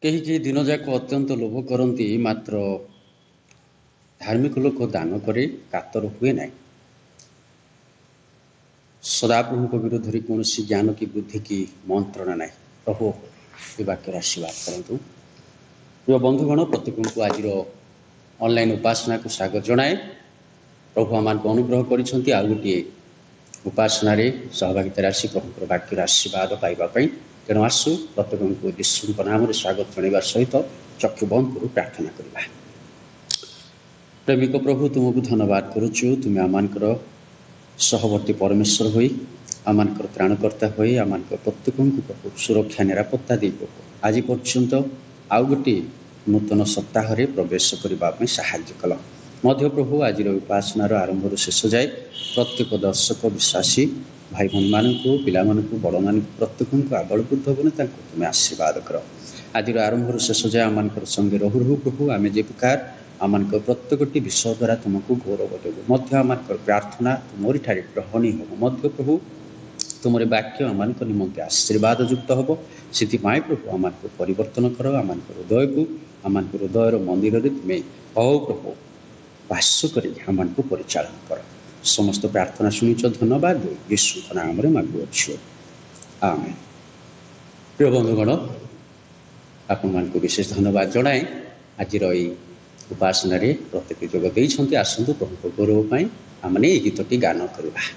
कहीं दिन जाक अत्यंत लोभ करती मात्र धार्मिक लोक दान करे कातर हुए ना। सदाप्रभु को विरोध में कौन ज्ञान की बुद्धि की मंत्रणा ना। प्रभु ये वाक्यर आशीर्वाद करूँ। प्रिय बंधुगण प्रत्येक को आज ऑनलाइन उपासना को स्वागत जनाए। प्रभु आम को अनुग्रह कर गोटे उपासना सहभागिता आसी प्रभु वाक्यर आशीर्वाद पाइबापी तेणु आसु प्रत्येक को यीशु नाम स्वागत जनवा सहित चक्षु बंद कर प्रार्थना करवा। प्रेमिक प्रभु तुमको धन्यवाद करुचु। तुम आमर सहवर्ती परमेश्वर हो आमर त्राणकर्ता हो आम प्रत्येक प्रभु सुरक्षा निरापत्ता दे प्रभु आज पर्यंत आउ गोटे नूतन सप्ताह प्रवेश करने साहाय्य कल मध्य प्रभु आज उपासनार आरंभ शेष जाए प्रत्येक दर्शक विश्वासी भाई भाई मानक पिला बड़ मान प्रत्येक को आबल बुद्ध बने तुम्हें आशीर्वाद कर। आज आरंभ शेष जाए आम संगे रहु रहु प्रभु आम जे प्रकार आम प्रत्येक विषय द्वारा तुमको गौरव देव मध्य आम प्रार्थना तुमरी ठारे ग्रहणी हम मध्य प्रभु तुम वाक्य आम निमंते आशीर्वाद युक्त हम से प्रभु आम को परिवर्तन कर आम हृदय को आम हृदयर मंदिर में तुम्हें अहो प्रभु वास कर आम को परिचालन कर। समस्त प्रार्थना शुणिच धन्यवाद यीशु नाम मागुअछु आमेन। प्रिय बंधुगण आपण को विशेष धन्यवाद जनाए। आज उपासना प्रत्येक जोग देते आसतु प्रभु गौरव आम ये गीतटी गान करवा।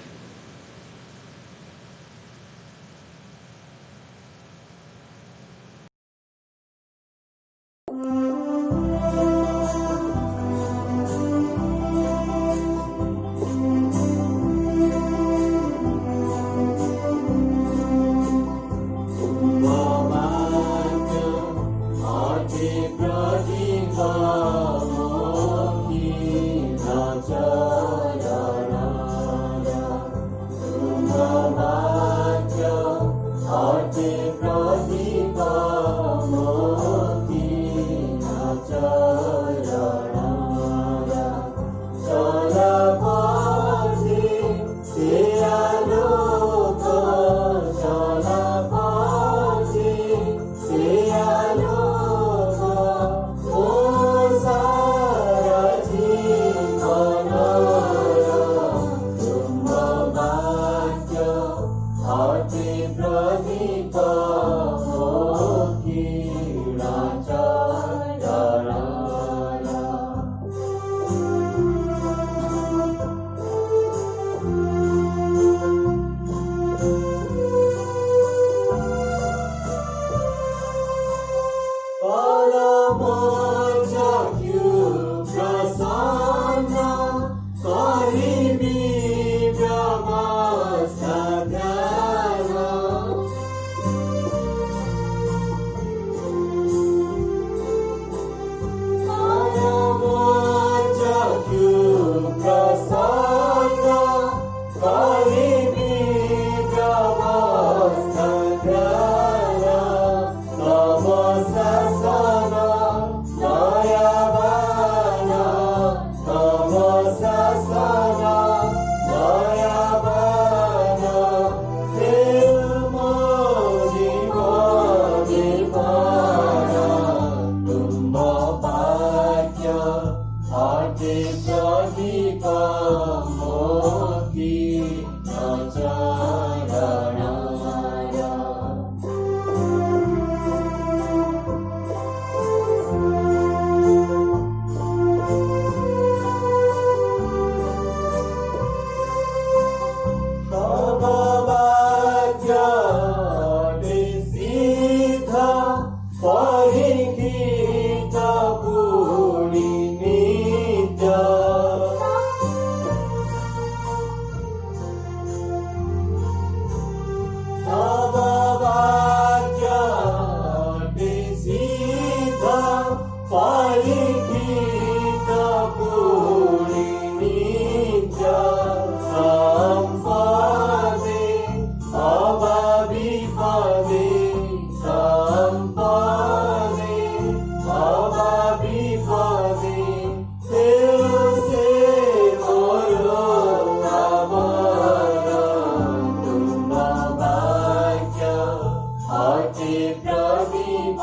प्रदीप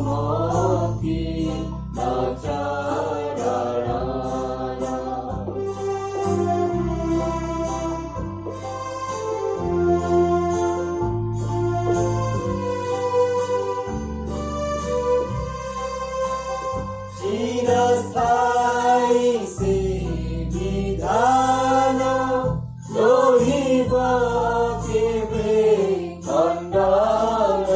मोती चरण चिरस्थायी से विधान लोहिब केवे खण्डन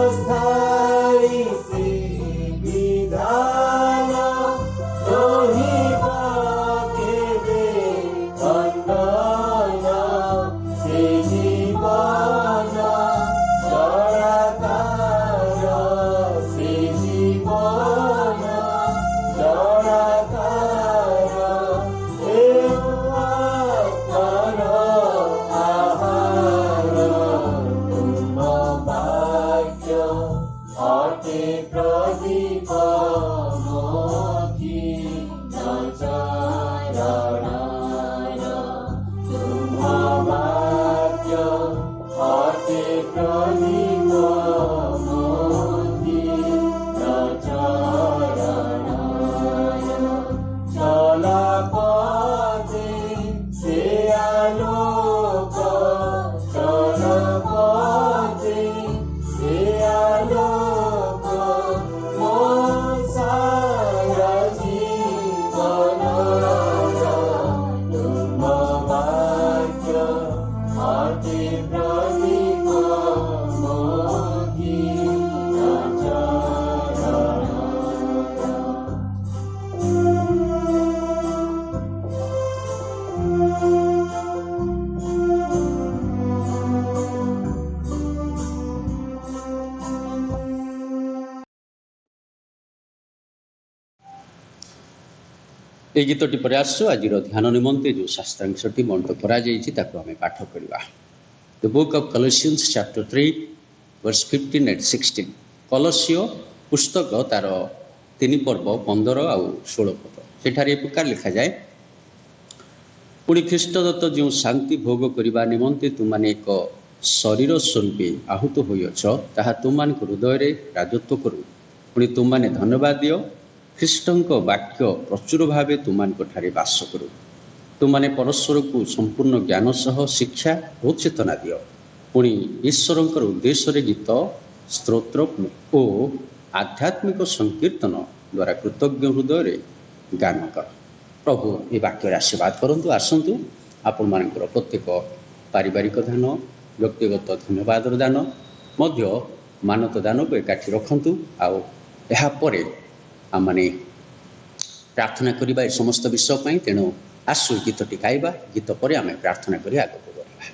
चिरस्थायी से विधान लोहिब केवे खण्डन से जीवन जड़ाकार से जीवन जड़ाकार आत्मार आहार तुम वाक्य अटे प्रदीप मोती चरण तुम वाक्य अटे प्रदीप मोती चरण चला पदे से आलोक चला पदे से आलोक मो सारा जीवन तुम वाक्य अटे प्रदीप मोती चरण এই গীতটি পরে আসছো আজির ধ্যান নিমন্তে যে শাস্ত্রাংশটি মন্ত্র করা যাইছি তাকে আমি পাঠ করিবা। The book of Colossians chapter 3 verse 15 and 16 କଲସିୟ ପୁସ୍ତକ ତାର 3 ପର୍ବ 15 ଆଉ 16 ପଦ ସେଠାରେ ଏ ପ୍ରକାର ଲେଖାଯାଏ ପୁଣି ଖ୍ରୀଷ୍ଟ ଦତ୍ତ ଯେଉଁ ଶାନ୍ତି ଭୋଗ କରିବା ନିମନ୍ତେ ତୁମାନେ ଏକ ଶରୀର ସ୍ୱରୂପେ ଆହୁତ ହୋଇଅଛ ତାହା ତୁମମାନଙ୍କ ହୃଦୟରେ ରାଜତ୍ୱ କରୁ। ପୁଣି ତୁମମାନେ ଧନ୍ୟବାଦ ଦିଅ ଖ୍ରୀଷ୍ଟଙ୍କ ବାକ୍ୟ ପ୍ରଚୁର ଭାବେ ତୁମମାନଙ୍କଠାରେ ବାସ କରୁ। ତୁମମାନେ ପରସ୍ପରକୁ ସମ୍ପୂର୍ଣ୍ଣ ଜ୍ଞାନ ସହ ଶିକ୍ଷା ଓ ଚେତନା ଦିଅ। ପୁଣି ଈଶ୍ୱରଙ୍କର ଉଦ୍ଦେଶ୍ୟରେ ଗୀତ ସ୍ତୋତ୍ର ଓ ଆଧ୍ୟାତ୍ମିକ ସଂକୀର୍ତ୍ତନ ଦ୍ୱାରା କୃତଜ୍ଞ ହୃଦୟରେ ଗାନ କର। ପ୍ରଭୁ ଏ ବାକ୍ୟରେ ଆଶୀର୍ବାଦ କରନ୍ତୁ। ଆସନ୍ତୁ ଆପଣମାନଙ୍କର ପ୍ରତ୍ୟେକ ପାରିବାରିକ ଦାନ ବ୍ୟକ୍ତିଗତ ଧନ୍ୟବାଦର ଦାନ ମଧ୍ୟ ମାନତ ଦାନକୁ ଏକାଠି ରଖନ୍ତୁ। ଆଉ ଏହାପରେ ଆମମାନେ ପ୍ରାର୍ଥନା କରିବା ଏ ସମସ୍ତ ବିଷୟ ପାଇଁ। ତେଣୁ ଆସୁ ଗୀତଟି ଗାଇବା, ଗୀତ ପରେ ଆମେ ପ୍ରାର୍ଥନା କରି ଆଗକୁ ବଢ଼ିବା।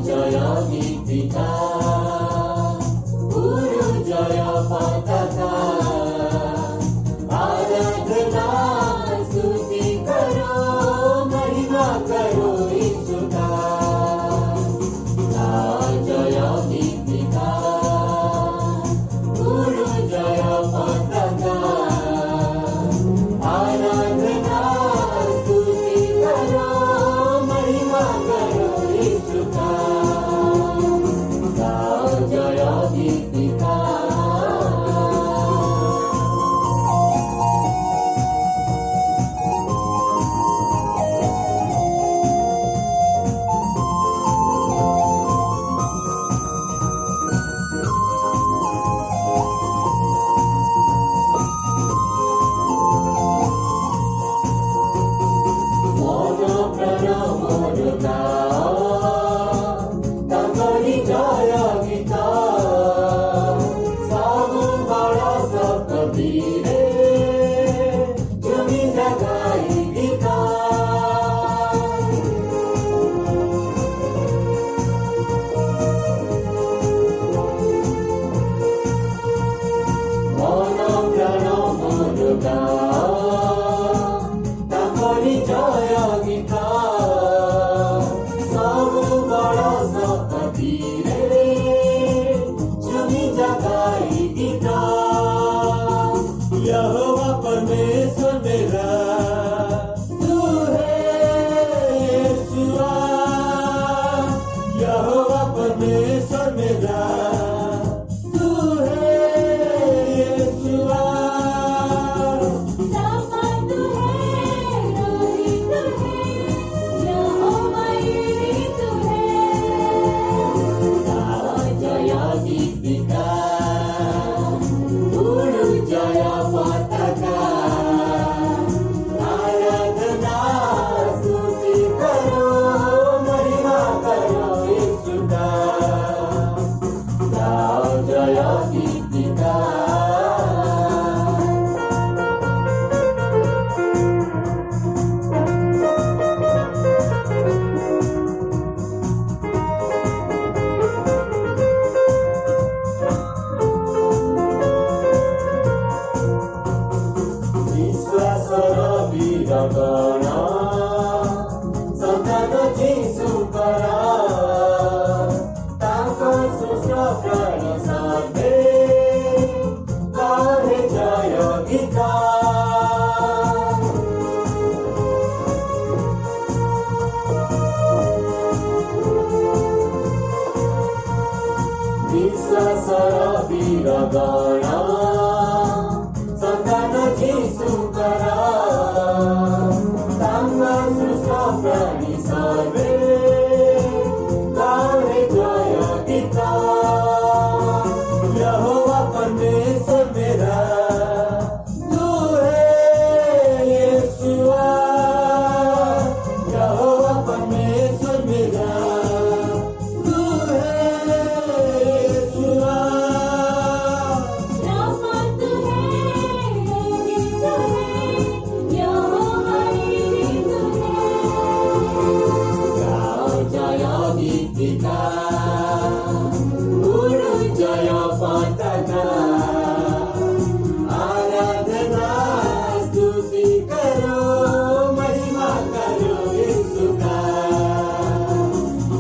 जय गीतिका गुरु जय पताका आराधना स्तुति करो महिमा करो यीशु का। जय गीतिका गुरु जय पताका आराधना स्तुति करो महिमा करो यीशु का। जय गीतिका मोर प्राण मोर गाओ तंगरी जय गीत सब बड़ा सब वीरे जुमी जगाई गीत। मोर प्राण मोर गाओ ବିରଗଣା ସନ୍ତାନ ଯୀଶୁଙ୍କର ତାଙ୍କ ସୃଷ୍ଟ ପ୍ରାଣୀ ସର୍ବେ ଗାଏ ଜୟ ଗୀତ। ବିଶ୍ୱାସର ବିରଗଣା ସନ୍ତାନ ଯୀଶୁଙ୍କର ତାଙ୍କ ସୃଷ୍ଟ ପ୍ରାଣୀ ସର୍ବେ ଗାଏ ଜୟ ଗୀତ। यहोवा परमेश्वर मेरा तू है यीशुआ। यहोवा परमेश्वर मेरा तू है यीशुआ। रामत है गीत है यहोवा गीत है। गाओ जय गीतिका उडु जय पताका आराधना स्तुति करो महिमा करो यीशुका।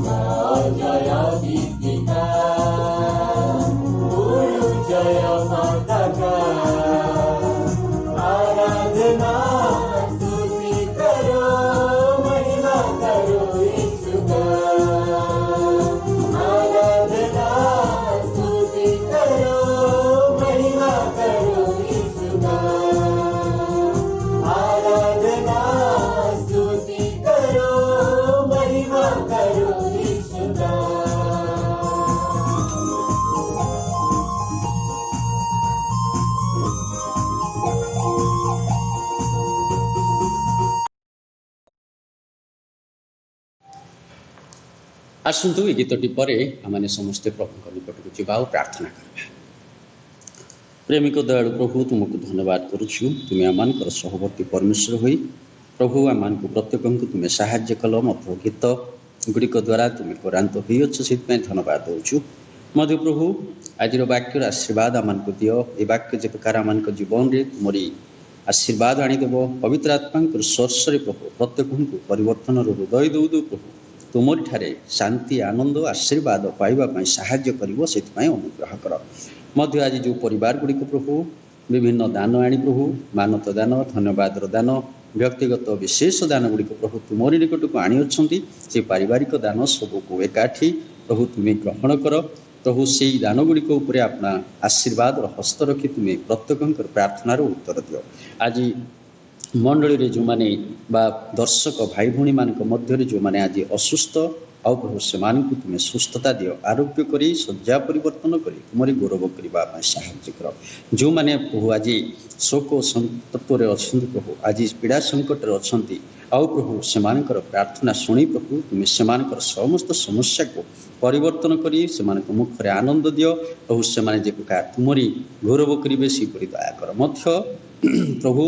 गाओ जय गीतिका उडु जय पताका आराधना स्तुति करो महिमा करो यीशुका। आराधना स्तुति करो महिमा करो यीशुका। आराधना स्तुति करो महिमा करो यीशुका। ଆସନ୍ତୁ ଏ ଗୀତଟି ପରେ ଆମେ ସମସ୍ତେ ପ୍ରଭୁଙ୍କ ନିକଟକୁ ଯିବା ଆଉ ପ୍ରାର୍ଥନା କରିବା। ପ୍ରେମିକ ଦୟାଳୁ ପ୍ରଭୁ ତୁମକୁ ଧନ୍ୟବାଦ କରୁଛୁ। ତୁମେ ଆମମାନଙ୍କର ସହବର୍ତ୍ତୀ ପରମେଶ୍ୱର ହୋଇ ପ୍ରଭୁ ଆମମାନଙ୍କୁ ପ୍ରତ୍ୟେକଙ୍କୁ ତୁମେ ସାହାଯ୍ୟ କଲ। ମଧ୍ୟ ଗୀତ ଗୁଡ଼ିକ ଦ୍ୱାରା ତୁମେ କରାନ୍ତ ହୋଇଅଛ, ସେଥିପାଇଁ ଧନ୍ୟବାଦ ଦେଉଛୁ। ମଧ୍ୟ ପ୍ରଭୁ ଆଜିର ବାକ୍ୟର ଆଶୀର୍ବାଦ ଆମମାନଙ୍କୁ ଦିଅ। ଏ ବାକ୍ୟ ଯେ ପ୍ରକାର ଆମମାନଙ୍କ ଜୀବନରେ ତୁମରି ଆଶୀର୍ବାଦ ଆଣିଦେବ, ପବିତ୍ର ଆତ୍ମାଙ୍କର ସ୍ପର୍ଶରେ ପ୍ରଭୁ ପ୍ରତ୍ୟେକଙ୍କୁ ପରିବର୍ତ୍ତନର ହୃଦୟ ଦେଉ ଦେଉ ପ୍ରଭୁ ତୁମରିଠାରେ ଶାନ୍ତି ଆନନ୍ଦ ଆଶୀର୍ବାଦ ପାଇବା ପାଇଁ ସାହାଯ୍ୟ କରିବ, ସେଥିପାଇଁ ଅନୁଗ୍ରହ କର। ମଧ୍ୟ ଆଜି ଯେଉଁ ପରିବାର ଗୁଡ଼ିକ ପ୍ରଭୁ ବିଭିନ୍ନ ଦାନ ଆଣି ପ୍ରଭୁ ମାନତ ଦାନ, ଧନ୍ୟବାଦର ଦାନ, ବ୍ୟକ୍ତିଗତ ବିଶେଷ ଦାନ ଗୁଡ଼ିକ ପ୍ରଭୁ ତୁମରି ନିକଟକୁ ଆଣିଅଛନ୍ତି, ସେ ପାରିବାରିକ ଦାନ ସବୁକୁ ଏକାଠି ପ୍ରଭୁ ତୁମେ ଗ୍ରହଣ କର। ପ୍ରଭୁ ସେହି ଦାନ ଗୁଡ଼ିକ ଉପରେ ଆପଣା ଆଶୀର୍ବାଦର ହସ୍ତ ରଖି ତୁମେ ପ୍ରତ୍ୟେକଙ୍କର ପ୍ରାର୍ଥନାର ଉତ୍ତର ଦିଅ। ଆଜି ମଣ୍ଡଳୀରେ ଯେଉଁମାନେ ବା ଦର୍ଶକ ଭାଇ ଭଉଣୀମାନଙ୍କ ମଧ୍ୟରେ ଯେଉଁମାନେ ଆଜି ଅସୁସ୍ଥ, ଆଉ ପ୍ରଭୁ ସେମାନଙ୍କୁ ତୁମେ ସୁସ୍ଥତା ଦିଅ, ଆରୋଗ୍ୟ କରି ଶଯ୍ୟା ପରିବର୍ତ୍ତନ କରି ତୁମରି ଗୌରବ କରିବା ପାଇଁ ସାହାଯ୍ୟ କର। ଯେଉଁମାନେ ପ୍ରଭୁ ଆଜି ଶୋକ ସନ୍ତପ୍ତରେ ଅଛନ୍ତି, ପ୍ରଭୁ ଆଜି ପୀଡ଼ା ସଙ୍କଟରେ ଅଛନ୍ତି, ଆଉ ପ୍ରଭୁ ସେମାନଙ୍କର ପ୍ରାର୍ଥନା ଶୁଣି ପ୍ରଭୁ ତୁମେ ସେମାନଙ୍କର ସମସ୍ତ ସମସ୍ୟାକୁ ପରିବର୍ତ୍ତନ କରି ସେମାନଙ୍କ ମୁଖରେ ଆନନ୍ଦ ଦିଅ। ପ୍ରଭୁ ସେମାନେ ଯେ ପ୍ରକାର ତୁମରି ଗୌରବ କରିବେ ସେହିପରି ଦୟା କର। ମଧ୍ୟ ପ୍ରଭୁ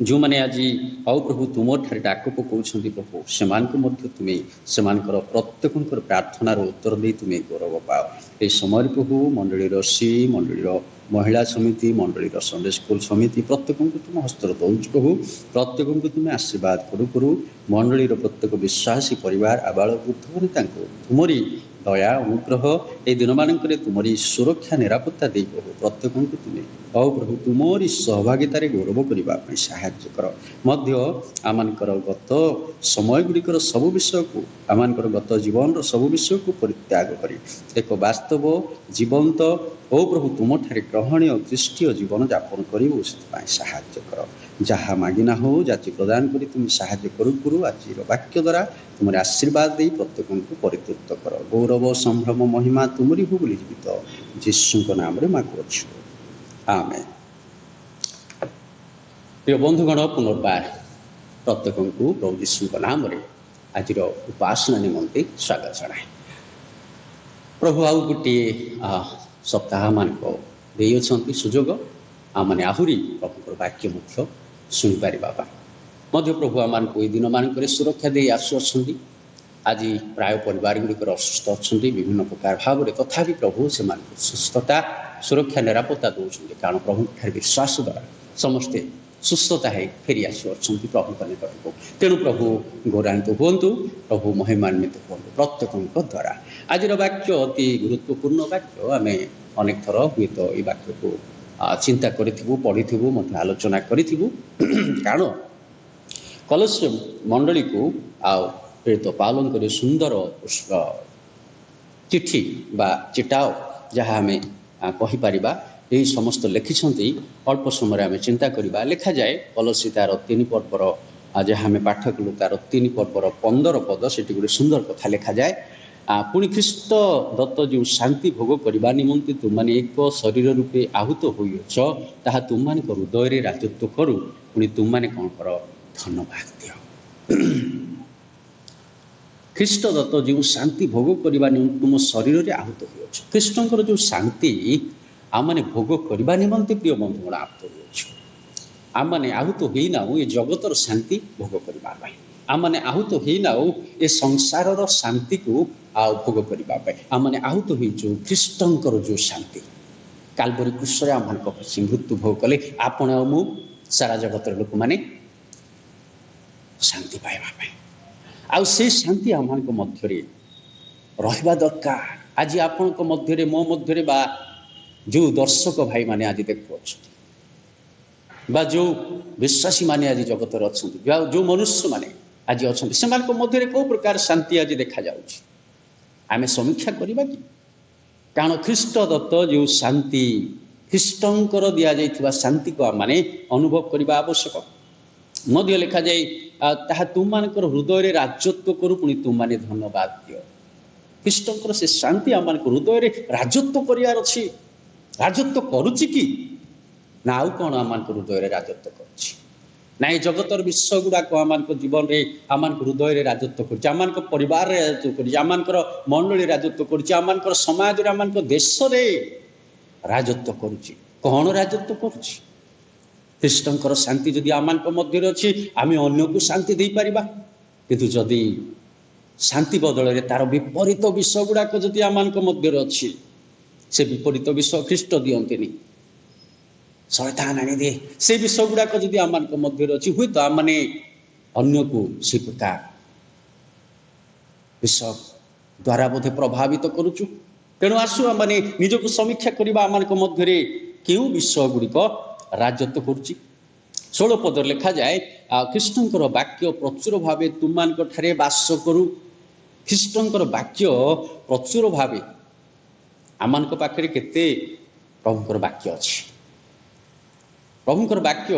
ଯେଉଁମାନେ ଆଜି ଆଉ ପ୍ରଭୁ ତୁମଠାରେ ଡାକ ପକାଉଛନ୍ତି, ପ୍ରଭୁ ସେମାନଙ୍କୁ ମଧ୍ୟ ତୁମେ ସେମାନଙ୍କର ପ୍ରତ୍ୟେକଙ୍କର ପ୍ରାର୍ଥନାର ଉତ୍ତର ଦେଇ ତୁମେ ଗୌରବ ପାଅ। ଏହି ସମୟରେ ପ୍ରଭୁ ମଣ୍ଡଳୀର ମଣ୍ଡଳୀର ମହିଳା ସମିତି, ମଣ୍ଡଳୀର ସଣ୍ଡେ ସ୍କୁଲ ସମିତି ପ୍ରତ୍ୟେକଙ୍କୁ ତୁମ ହସ୍ତରେ ଦେଉଛୁ। ପ୍ରଭୁ ପ୍ରତ୍ୟେକଙ୍କୁ ତୁମେ ଆଶୀର୍ବାଦ କରୁ କରୁ ମଣ୍ଡଳୀର ପ୍ରତ୍ୟେକ ବିଶ୍ୱାସୀ ପରିବାର ଆବାଳ ବୃଦ୍ଧମାନେ ତାଙ୍କୁ ତୁମରି ଦୟା ଅନୁଗ୍ରହ ଏହି ଦିନମାନଙ୍କରେ ତୁମରି ସୁରକ୍ଷା ନିରାପତ୍ତା ଦେଇ ପ୍ରଭୁ ପ୍ରତ୍ୟେକଙ୍କୁ ତୁମେ ଆଉ ପ୍ରଭୁ ତୁମରି ସହଭାଗିତାରେ ଗୌରବ କରିବା ପାଇଁ ସାହାଯ୍ୟ କର। ମଧ୍ୟ ଆମମାନଙ୍କର ଗତ ସମୟ ଗୁଡ଼ିକର ସବୁ ବିଷୟକୁ, ଆମମାନଙ୍କର ଗତ ଜୀବନର ସବୁ ବିଷୟକୁ ପରିତ୍ୟାଗ କରି ଏକ ବାସ୍ତବ ଜୀବନ୍ତ ଓ ପ୍ରଭୁ ତୁମଠାରେ ଗ୍ରହଣୀୟ ଖ୍ରୀଷ୍ଟୀୟ ଜୀବନଯାପନ କରିବୁ, ସେଥିପାଇଁ ସାହାଯ୍ୟ କର। ଯାହା ମାଗିନା ହଉ ଯାଚି ପ୍ରଦାନ କରି ତୁମେ ସାହାଯ୍ୟ କରୁ କରୁ ଆଜିର ବାକ୍ୟ ଦ୍ୱାରା ତୁମର ଆଶୀର୍ବାଦ ଦେଇ ପ୍ରତ୍ୟେକଙ୍କୁ ପରିତୃପ୍ତ କର। ଗୌରବ ସମ୍ଭ୍ରମ ମହିମା ତୁମରି ହଉ ବୋଲି ଜୀବିତ ଯୀଶୁଙ୍କ ନାମରେ ମାଗୁଅଛୁ, ଆମେନ୍। ପ୍ରିୟ ବନ୍ଧୁଗଣ, ପୁନର୍ବାର ପ୍ରତ୍ୟେକଙ୍କୁ ପ୍ରଭୁ ଯୀଶୁଙ୍କ ନାମରେ ଆଜିର ଉପାସନା ନିମନ୍ତେ ସ୍ୱାଗତ ଜଣାଏ। ପ୍ରଭୁ ଆଉ ଗୋଟିଏ ସପ୍ତାହମାନଙ୍କ ଦେଇଅଛନ୍ତି ସୁଯୋଗ ଆମମାନେ ଆହୁରି ପ୍ରଭୁଙ୍କର ବାକ୍ୟ ମଧ୍ୟ ଶୁଣିପାରିବା ପାଇଁ। ମଧ୍ୟ ପ୍ରଭୁ ଆମମାନଙ୍କୁ ଏହି ଦିନମାନଙ୍କରେ ସୁରକ୍ଷା ଦେଇ ଆସୁଅଛନ୍ତି। ଆଜି ପ୍ରାୟ ପରିବାର ଗୁଡ଼ିକର ଅସୁସ୍ଥ ଅଛନ୍ତି ବିଭିନ୍ନ ପ୍ରକାର ଭାବରେ, ତଥାପି ପ୍ରଭୁ ସେମାନଙ୍କୁ ସୁସ୍ଥତା ସୁରକ୍ଷା ନିରାପତ୍ତା ଦେଉଛନ୍ତି, କାରଣ ପ୍ରଭୁଙ୍କଠାରେ ବିଶ୍ୱାସ ଦ୍ୱାରା ସମସ୍ତେ ସୁସ୍ଥତା ହେଇ ଫେରି ଆସୁଅଛନ୍ତି ପ୍ରଭୁଙ୍କ ନିକଟକୁ। ତେଣୁ ପ୍ରଭୁ ଗୌରାନ୍ୱିତ ହୁଅନ୍ତୁ, ପ୍ରଭୁ ମହିମାନ୍ୱିତ ହୁଅନ୍ତୁ ପ୍ରତ୍ୟେକଙ୍କ ଦ୍ୱାରା। ଆଜିର ବାକ୍ୟ ଅତି ଗୁରୁତ୍ୱପୂର୍ଣ୍ଣ ବାକ୍ୟ। ଆମେ ଅନେକ ଥର ହୁଏତ ଏଇ ବାକ୍ୟକୁ ଚିନ୍ତା କରିଥିବୁ, ପଢ଼ିଥିବୁ, ମଧ୍ୟ ଆଲୋଚନା କରିଥିବୁ। କାରଣ କଲୋସ୍ୟ ମଣ୍ଡଳୀକୁ ଆଉ ପ୍ରେରିତ ପାଉଲଙ୍କର ସୁନ୍ଦର ଚିଠି ବା ଚିଟାଅ ଯାହା ଆମେ କହିପାରିବା, ଏହି ସମସ୍ତ ଲେଖିଛନ୍ତି। ଅଳ୍ପ ସମୟରେ ଆମେ ଚିନ୍ତା କରିବା। ଲେଖାଯାଏ କଲୋସୀ ତାର 3 ପର୍ବର ଯାହା ଆମେ ପାଠ କଲୁ ତାର 3 ପର୍ବର 15 ପଦ, ସେଠି ଗୋଟେ ସୁନ୍ଦର କଥା ଲେଖାଯାଏ। ପୁଣି ଖ୍ରୀଷ୍ଟ ଦତ୍ତ ଯେଉଁ ଶାନ୍ତି ଭୋଗ କରିବା ନିମନ୍ତେ ତୁମମାନେ ଏକ ଶରୀର ରୂପେ ଆହୁତ ହୋଇଅଛ, ତାହା ତୁମମାନଙ୍କ ହୃଦୟରେ ରାଜତ୍ୱ କରୁ। ପୁଣି ତୁମମାନେ କ'ଣ କର? ଧନ୍ୟବାଦ ଦିଅ। ଖ୍ରୀଷ୍ଟ ଦତ୍ତ ଯେଉଁ ଶାନ୍ତି ଭୋଗ କରିବା ନିମନ୍ତେ ତୁମ ଶରୀରରେ ଆହୁତ ହୋଇଅଛ। ଖ୍ରୀଷ୍ଟଙ୍କର ଯେଉଁ ଶାନ୍ତି ଆମମାନେ ଭୋଗ କରିବା ନିମନ୍ତେ ପ୍ରିୟ ବନ୍ଧୁଗଣ ଆହୁତ ହୋଇଅଛୁ। ଆମମାନେ ଆହୁତ ହେଇନାଉ ଏ ଜଗତର ଶାନ୍ତି ଭୋଗ କରିବା ପାଇଁ। ଆମମାନେ ଆହୁତ ହେଇନାଉ ଏ ସଂସାରର ଶାନ୍ତିକୁ ଆଉ ଭୋଗ କରିବା ପାଇଁ। ଆମମାନେ ଆହୁତ ହେଇଛୁ ଖ୍ରୀଷ୍ଟଙ୍କର ଯେଉଁ ଶାନ୍ତି। କାଲବରୀ କ୍ରୁଶରେ ଆମମାନଙ୍କ ସେ ମୃତ୍ୟୁ ଭୋଗ କଲେ ଆପଣ ଆଉ ମୁଁ ସାରା ଜଗତର ଲୋକମାନେ ଶାନ୍ତି ପାଇବା ପାଇଁ। ଆଉ ସେଇ ଶାନ୍ତି ଆମମାନଙ୍କ ମଧ୍ୟରେ ରହିବା ଦରକାର। ଆଜି ଆପଣଙ୍କ ମଧ୍ୟରେ, ମୋ ମଧ୍ୟରେ, ବା ଯେଉଁ ଦର୍ଶକ ଭାଇମାନେ ଆଜି ଦେଖୁଅଛନ୍ତି, ବା ଯେଉଁ ବିଶ୍ୱାସୀମାନେ ଆଜି ଜଗତରେ ଅଛନ୍ତି, ଯେଉଁ ମନୁଷ୍ୟମାନେ ଆଜି ଅଛନ୍ତି, ସେମାନଙ୍କ ମଧ୍ୟରେ କେଉଁ ପ୍ରକାର ଶାନ୍ତି ଆଜି ଦେଖାଯାଉଛି ଆମେ ସମୀକ୍ଷା କରିବା କି? କାରଣ ଖ୍ରୀଷ୍ଟ ଦତ୍ତ ଯେଉଁ ଶାନ୍ତି, ଖ୍ରୀଷ୍ଟଙ୍କର ଦିଆଯାଇଥିବା ଶାନ୍ତିକୁ ଆମମାନେ ଅନୁଭବ କରିବା ଆବଶ୍ୟକ। ମଧ୍ୟ ଲେଖାଯାଏ ତାହା ତୁମମାନଙ୍କର ହୃଦୟରେ ରାଜତ୍ୱ କରୁ, ପୁଣି ତୁମମାନେ ଧନ୍ୟବାଦ ଦିଅ। ଖ୍ରୀଷ୍ଟଙ୍କର ସେ ଶାନ୍ତି ଆମମାନଙ୍କ ହୃଦୟରେ ରାଜତ୍ୱ କରିବାର ଅଛି। ରାଜତ୍ୱ କରୁଛି କି ନା ଆଉ କ'ଣ ଆମମାନଙ୍କ ହୃଦୟରେ ରାଜତ୍ୱ କରୁଛି? ନା ଏ ଜଗତର ବିଷୟ ଗୁଡ଼ାକ ଆମମାନଙ୍କ ଜୀବନରେ, ଆମମାନଙ୍କ ହୃଦୟରେ ରାଜତ୍ୱ କରୁଛି, ଆମମାନଙ୍କ ପରିବାରରେ ରାଜତ୍ୱ କରୁଛି, ଆମମାନଙ୍କର ମଣ୍ଡଳୀ ରାଜତ୍ୱ କରୁଛି, ଆମମାନଙ୍କର ସମାଜରେ, ଆମମାନଙ୍କ ଦେଶରେ ରାଜତ୍ୱ କରୁଛି। କ'ଣ ରାଜତ୍ୱ କରୁଛି? ଖ୍ରୀଷ୍ଟଙ୍କର ଶାନ୍ତି ଯଦି ଆମମାନଙ୍କ ମଧ୍ୟରେ ଅଛି, ଆମେ ଅନ୍ୟକୁ ଶାନ୍ତି ଦେଇପାରିବା। କିନ୍ତୁ ଯଦି ଶାନ୍ତି ବଦଳରେ ତାର ବିପରୀତ ବିଷୟ ଗୁଡ଼ାକ ଯଦି ଆମମାନଙ୍କ ମଧ୍ୟରେ ଅଛି, ସେ ବିପରୀତ ବିଷୟ ଖ୍ରୀଷ୍ଟ ଦିଅନ୍ତିନି, ଶୟତାନ ଆଣିଦିଏ। ସେ ବିଷୟ ଗୁଡ଼ାକ ଯଦି ଆମମାନଙ୍କ ମଧ୍ୟରେ ଅଛି, ହୁଏତ ଆମମାନେ ଅନ୍ୟକୁ ସେ ପ୍ରକାର ବିଷୟ ଦ୍ୱାରା ବୋଧେ ପ୍ରଭାବିତ କରୁଛୁ। ତେଣୁ ଆସୁ ଆମମାନେ ନିଜକୁ ସମୀକ୍ଷା କରିବା, ଆମମାନଙ୍କ ମଧ୍ୟରେ କେଉଁ ବିଷୟ ଗୁଡ଼ିକ ରାଜତ୍ୱ କରୁଛି। 16 ପଦରେ ଲେଖାଯାଏ, ଖ୍ରୀଷ୍ଟଙ୍କର ବାକ୍ୟ ପ୍ରଚୁର ଭାବେ ତୁମମାନଙ୍କ ଠାରେ ବାସ କରୁ। ଖ୍ରୀଷ୍ଟଙ୍କର ବାକ୍ୟ ପ୍ରଚୁର ଭାବେ ଆମମାନଙ୍କ ପାଖରେ କେତେ ପ୍ରଭୁଙ୍କର ବାକ୍ୟ ଅଛି? ପ୍ରଭୁଙ୍କର ବାକ୍ୟ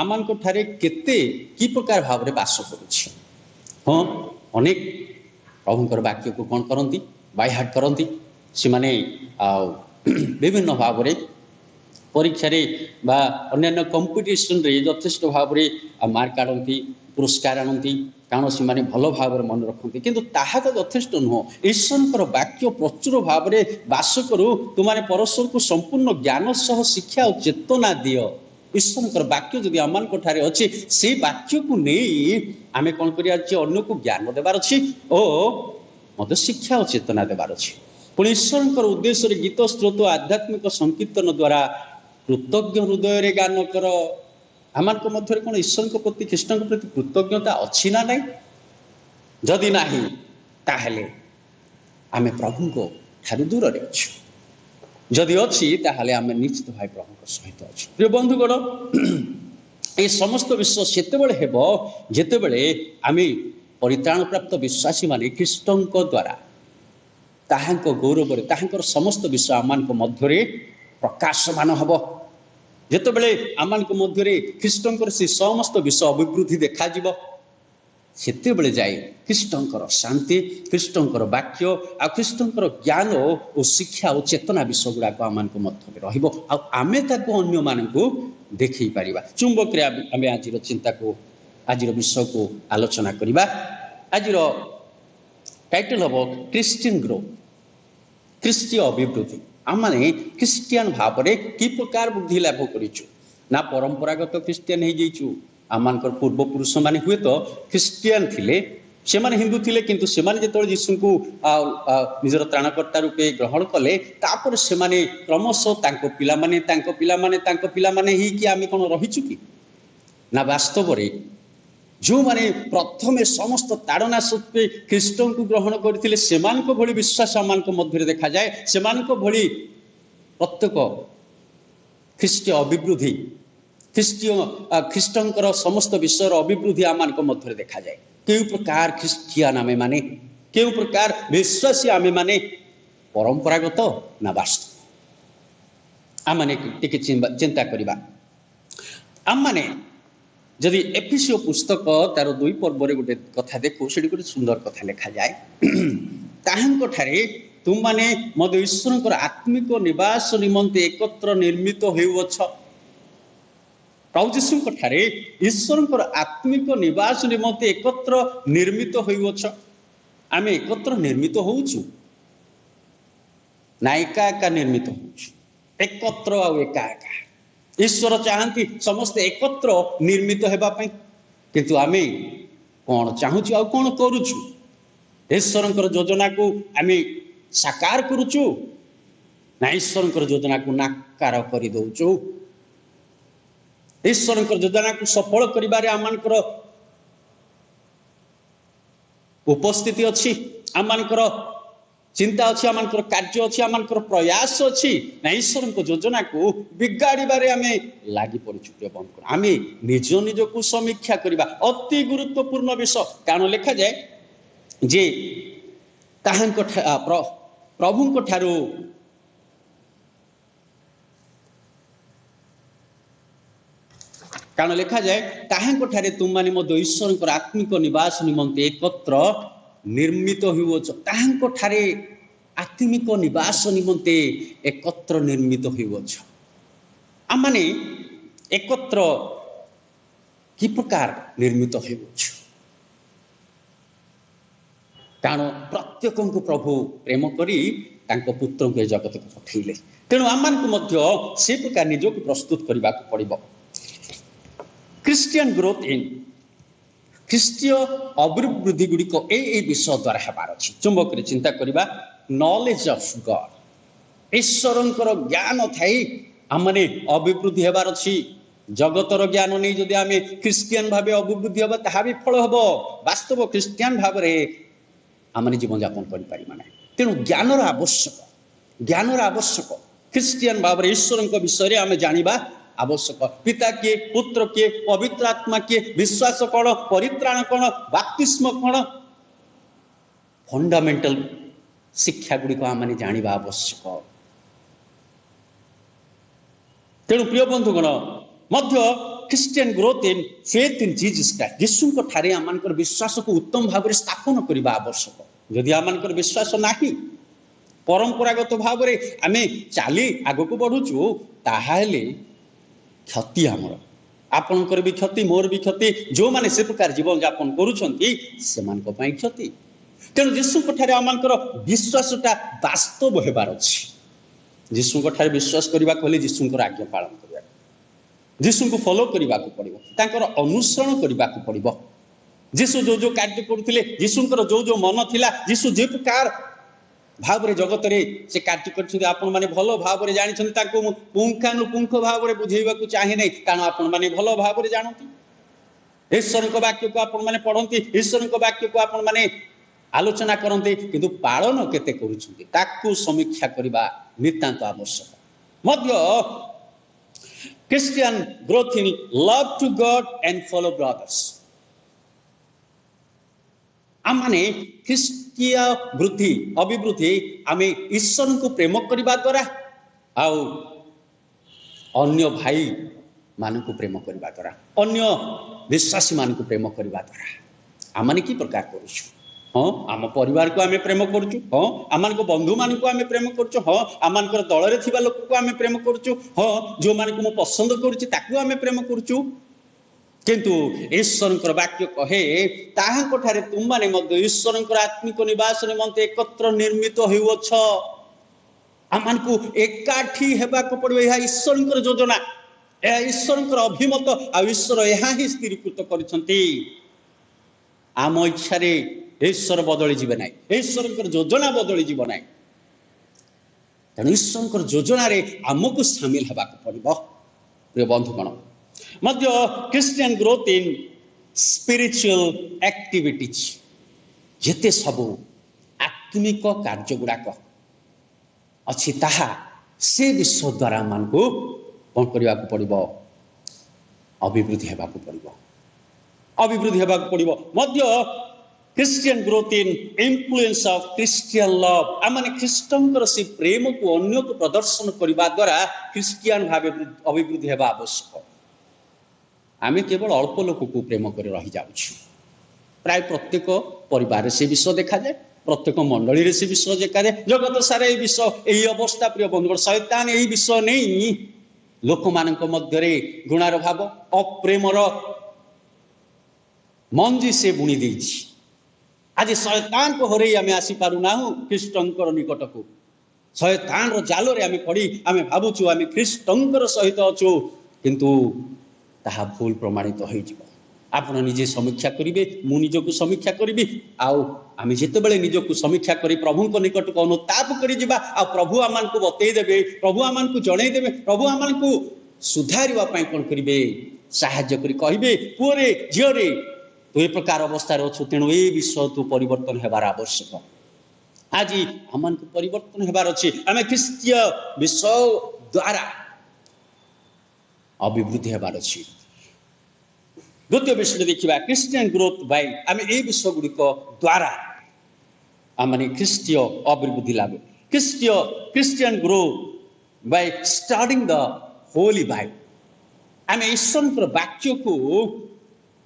ଆମମାନଙ୍କ ଠାରେ କେତେ କି ପ୍ରକାର ଭାବରେ ବାସ କରୁଛି? ହଁ, ଅନେକ ପ୍ରଭୁଙ୍କର ବାକ୍ୟକୁ କ'ଣ କରନ୍ତି? ବାଇହାର୍ଟ କରନ୍ତି। ସେମାନେ ବିଭିନ୍ନ ଭାବରେ ପରୀକ୍ଷାରେ ବା ଅନ୍ୟାନ୍ୟ କମ୍ପିଟିସନରେ ଯଥେଷ୍ଟ ଭାବରେ ମାର୍କ ଆଣନ୍ତି, ପୁରସ୍କାର ଆଣନ୍ତି, କାରଣ ସେମାନେ ଭଲ ଭାବରେ ମନେ ରଖନ୍ତି। କିନ୍ତୁ ତାହା ତ ଯଥେଷ୍ଟ ନୁହଁ। ଈଶ୍ୱରଙ୍କର ବାକ୍ୟ ପ୍ରଚୁର ଭାବରେ ବାସ କରୁ, ତୁମାନେ ପରସ୍ପରକୁ ସମ୍ପୂର୍ଣ୍ଣ ଜ୍ଞାନ ସହ ଶିକ୍ଷା ଓ ଚେତନା ଦିଅ। ଈଶ୍ୱରଙ୍କର ବାକ୍ୟ ଯଦି ଆମମାନଙ୍କ ଠାରେ ଅଛି, ସେଇ ବାକ୍ୟକୁ ନେଇ ଆମେ କ'ଣ କରିବାର ଅଛି? ଅନ୍ୟକୁ ଜ୍ଞାନ ଦେବାର ଅଛି ଓ ମଧ୍ୟ ଶିକ୍ଷା ଓ ଚେତନା ଦେବାର ଅଛି। ପୁଣି ଈଶ୍ୱରଙ୍କର ଉଦ୍ଦେଶ୍ୟରେ ଗୀତ, ସ୍ରୋତ, ଆଧ୍ୟାତ୍ମିକ ସଂକୀର୍ତ୍ତନ ଦ୍ୱାରା କୃତଜ୍ଞ ହୃଦୟରେ ଗାନ କର। ଆମମାନଙ୍କ ମଧ୍ୟରେ କ'ଣ ଈଶ୍ୱରଙ୍କ ପ୍ରତି, ଖ୍ରୀଷ୍ଟଙ୍କ ପ୍ରତି କୃତଜ୍ଞତା ଅଛି ନା ନାହିଁ? ଯଦି ନାହିଁ, ତାହେଲେ ଆମେ ପ୍ରଭୁଙ୍କ ଠାରୁ ଦୂରରେ ଅଛୁ। ଯଦି ଅଛି, ତାହେଲେ ଆମେ ନିଶ୍ଚିତ ଭାବେ ପ୍ରଭୁଙ୍କ ସହିତ ଅଛୁ। ପ୍ରିୟ ବନ୍ଧୁଗଣ, ଏ ସମସ୍ତ ବିଷୟ ସେତେବେଳେ ହେବ ଯେତେବେଳେ ଆମେ ପରିତ୍ରାଣପ୍ରାପ୍ତ ବିଶ୍ୱାସୀମାନେ ଖ୍ରୀଷ୍ଟଙ୍କ ଦ୍ୱାରା ତାହାଙ୍କ ଗୌରବରେ, ତାହାଙ୍କର ସମସ୍ତ ବିଷୟ ଆମମାନଙ୍କ ମଧ୍ୟରେ ପ୍ରକାଶମାନ ହେବ। ଯେତେବେଳେ ଆମମାନଙ୍କ ମଧ୍ୟରେ ଖ୍ରୀଷ୍ଟଙ୍କର ସେ ସମସ୍ତ ବିଷୟ ଅଭିବୃଦ୍ଧି ଦେଖାଯିବ, ସେତେବେଳେ ଯାଇ ଖ୍ରୀଷ୍ଟଙ୍କର ଶାନ୍ତି, ଖ୍ରୀଷ୍ଟଙ୍କର ବାକ୍ୟ ଆଉ ଖ୍ରୀଷ୍ଟଙ୍କର ଜ୍ଞାନ ଓ ଶିକ୍ଷା ଓ ଚେତନା ବିଷୟ ଗୁଡ଼ାକ ଆମମାନଙ୍କ ମଧ୍ୟରେ ରହିବ, ଆଉ ଆମେ ତାକୁ ଅନ୍ୟମାନଙ୍କୁ ଦେଖେଇ ପାରିବା। ଚୁମ୍ବକରେ ଆମେ ଆଜିର ଚିନ୍ତାକୁ, ଆଜିର ବିଷୟକୁ ଆଲୋଚନା କରିବା। ଆଜିର ଟାଇଟଲ ହେବ ଖ୍ରୀଷ୍ଟିଆନ ଗ୍ରୋଥ୍, ଖ୍ରୀଷ୍ଟୀୟ ଅଭିବୃଦ୍ଧି। ଆମମାନେ ଖ୍ରୀଷ୍ଟିଆନ ଭାବରେ କି ପ୍ରକାର ବୃଦ୍ଧି ଲାଭ କରିଛୁ? ନା ପରମ୍ପରାଗତ ଖ୍ରୀଷ୍ଟିଆନ ହେଇଯାଇଛୁ। ଆମମାନଙ୍କର ପୂର୍ବପୁରୁଷମାନେ ହୁଏତ ଖ୍ରୀଷ୍ଟିଆନ ଥିଲେ, ସେମାନେ ହିନ୍ଦୁ ଥିଲେ, କିନ୍ତୁ ସେମାନେ ଯେତେବେଳେ ଯୀଶୁଙ୍କୁ ନିଜର ତ୍ରାଣକର୍ତ୍ତା ରୂପେ ଗ୍ରହଣ କଲେ, ତାପରେ ସେମାନେ କ୍ରମଶଃ ତାଙ୍କ ପିଲାମାନେ ହେଇକି ଆମେ କ'ଣ ରହିଛୁ କି? ना वास्तव में जो माने प्रथमे समस्त ताड़ना सत्वे ख्रीष्ट को ग्रहण करथिले सेमानक भली विश्वास आमानक मध्य देखा जाए सेमानक भली प्रत्येक ख्रीष्टीय अभिवृद्धि ख्रीष्टंकर समस्त विषय अभिवृद्धि आमानक मध्य देखा जाए केउ प्रकार ख्रीष्टियान आमे माने केउ प्रकार विश्वासी आमे माने परंपरागत ना वास्तव आमाने टिके चिंता करिबा आमाने जदि एफिसियो पुस्तक तार 2 पर्वरे गोटे कथा देखो सेठी गोटे सुंदर कथा लिखा जाए ताहांको ठारे तुम माने मद ईश्वरंकर आत्मिक निवास निमंते एकत्र निर्मित हेउछ प्रभु यीशुंको ठारे ईश्वरंकर आत्मिक निवास निमंते एकत्र निर्मित हेउछ आमे एकत्र निर्मित होउछु ना एका एका निर्मित होउछु एकत्र आ एका एका ईश्वर चाहती समस्त एकत्र निर्मित हेबा पई किंतु आमे कोन चाहूछु आ कोन करूछु ईश्वरंकर योजना को आमे साकार करूछु ना ईश्वरंकर योजना को नाकार करि दउछु ईश्वरंकर योजना को सफल करिबारे आमानकर उपस्थिति अछि आमानकर चिंता अच्छी आम कार्य अच्छी आम प्रयास अच्छी ना ईश्वर योजना को बिगाड़ी आम लगी पड़ू बंधु आम निज निज को समीक्षा करवा अति गुरुत्वपूर्ण विषय कारण लिखा जाए जे प्रभु ठारू कारण लिखा जाए ताहांठारे तुम माने मध्य ईश्वर आत्मिक निवास निमंते एकत्र निर्मित होउछ ताहांठारे आत्मिक निवास निमंते एकत्र निर्मित होउछ आम माने एकत्र कि प्रकार निर्मित होउछ कारण प्रत्येक को प्रभु प्रेम करी तांको पुत्र को जगत को पठेले तेणु आम मध्य से प्रकार निजक प्रस्तुत करने को पड़िबो क्रिश्चियन ग्रोथ इन ख्रीष्टीय अभिवृद्धि गुड़िक ए विषय द्वारा हेबार अछि चुंबक रे चिंता करबा नॉलेज ऑफ गॉड ईश्वरंकर ज्ञान थाई हमने अभिवृद्धि हेबार अछि जगतर ज्ञान नहीं जदि आमे क्रिश्चियन भाबे अभिवृद्धि हेबा ताहा भी फल हेबो वास्तव क्रिश्चियन भाव रे हमने जीवन यापन करि पारि माने तेणु ज्ञानर आवश्यक क्रिश्चियन भाव रे ईश्वरंक विषय रे आमे जानिबा आवश्यक पिता किए पुत्र किए पवित्र आत्मा किए विश्वास कौन परित्राण कौन बाप्तिस्म कौन फंडामेंटल शिक्षा गुड़िक आम जाना आवश्यक तेणु प्रिय बंधुगण मध्य Christian growth in faith in Jesus Christ Yishu ठारे आम विश्वास को उत्तम भाव में स्थापन करने आवश्यक जदि आम विश्वास नाही परंपरागत भाव में आम चली आग को बढ़ुचु ताहाले क्षति आमर आपणकर भी क्षति मोर भी क्षति जो माने से प्रकार जीवन यापन करुछंती सेमानक पई क्षति तेणु यीशु ठारे आमकर विश्वासटा वास्तव हेबार अछि यीशु ठारे विश्वास करबा कहले यीशु आज्ञा पालन करबा यीशु को फॉलो करबा को पड़िबो तांकर अनुसरण करबा को पड़िबो यीशु जो जो कार्य करथिले यीशुंकर जो जो मन थिला यीशु जे प्रकार भाव रे जगत रे से कार्य करछथि आपण माने भलो भाव रे जानि छथि ताको पुंखानुपुंख भाव रे बुझेइबा को चाहे नै कारण आपण माने भलो भाव रे जानथि ईश्वर को वाक्य को आपण माने पढंती ईश्वर को वाक्य को आपण माने आलोचना करंती किंतु पालन केते करूछथि ताको समीक्षा करबा नितांत आवश्यक मध्य Christian growth in love to God and follow brothers आमने ख्रीष्टीय वृद्धि अभिवृद्धि आमे ईश्वर को प्रेम करबा द्वारा आउ अन्य भाई मान को प्रेम करबा द्वारा अन्य विश्वासी मान को प्रेम करबा द्वारा आमने की प्रकार करूछु हाँ आम परिवार को आमे प्रेम करूछु हाँ आमान को बंधु मान को आमे प्रेम करूछु हाँ आमानकर दल रे थिबा लोक को आमे प्रेम करूछु हाँ जो मान को मो पसंद करूछि ताकू आमे प्रेम करूछु किंतु ईश्वर वाक्य कहे ताहांठारे तुम माने मध्य ईश्वर आत्मिक निवास निमंते एकत्र निर्मित होउछ आमान को एकाठी हेबा को पड़ो यह ईश्वर योजना यह ईश्वर अभिमत आ ईश्वर यहाँ ही स्थिरीकृत करिसंती आम इच्छा रे ईश्वर बदली जीवे ना ईश्वर योजना बदली जीव ना तेणु ईश्वर योजना रे आमको सामिल हेबा को पड़ो प्रिय बंधुगण मध्य Christian growth in spiritual activities जेते सबू आत्मिक कार्य गुड़ाक अच्छी ताहा से विश्व द्वारा मान को कौन करने को पड़ो अभिवृद्धि होगा पड़ो अभिवृद्धि होगा पड़ो मध्य Christian growth in influence of Christian love आम मैंने ख्रीष्टर से प्रेम को अन्य को प्रदर्शन करने द्वारा क्रिश्चियन भाव अभिवृद्धि होगा आवश्यक आम केवल अल्प लोक को प्रेम कर रही जाऊँ प्राय प्रत्येक परिवार से विषय देखा जाए प्रत्येक मंडली से विषय देखा जाए जगत सारा ये विषय यही अवस्था प्रिय बंधुगण शैतान यही विषय नहीं लोक मान मध्य घृणार भाव अप्रेमर मंजी से बुणी दे आज शैतान को हरई आम आसी पारुना ख्रीष्टर निकट को शैतान जाल आम पड़ी आम भावुँ आम ख्रीष्टर सहित अच्छु किंतु ताहा भूल प्रमाणित हो आपण निजे समीक्षा करेंगे मु निजक समीक्षा करी आम जिते निजक समीक्षा कर प्रभु निकट को अनुताप कर प्रभु आम को बतईदेवे प्रभु आम को जनईदेवे प्रभु आम को सुधारवाई कौन करेंगे साहाय्य कहे पुओरे झीरे तू ए प्रकार अवस्था अच्छु तेणु ये विषय तू परिवर्तन होबार आवश्यक आज आम को परिवर्तन होबार अच्छी आम ख्रीष्टीय विषय द्वारा अभिवृद्धि होबार अच्छी द्वितीय विषय देखा क्रिश्चियन ग्रोथ बाय आम ये विषय गुड़िक द्वारा आम ख्रीष्टीय अभिवृद्धि लाभ Christian growth by studying the Holi Bible आम ईश्वर वाक्य को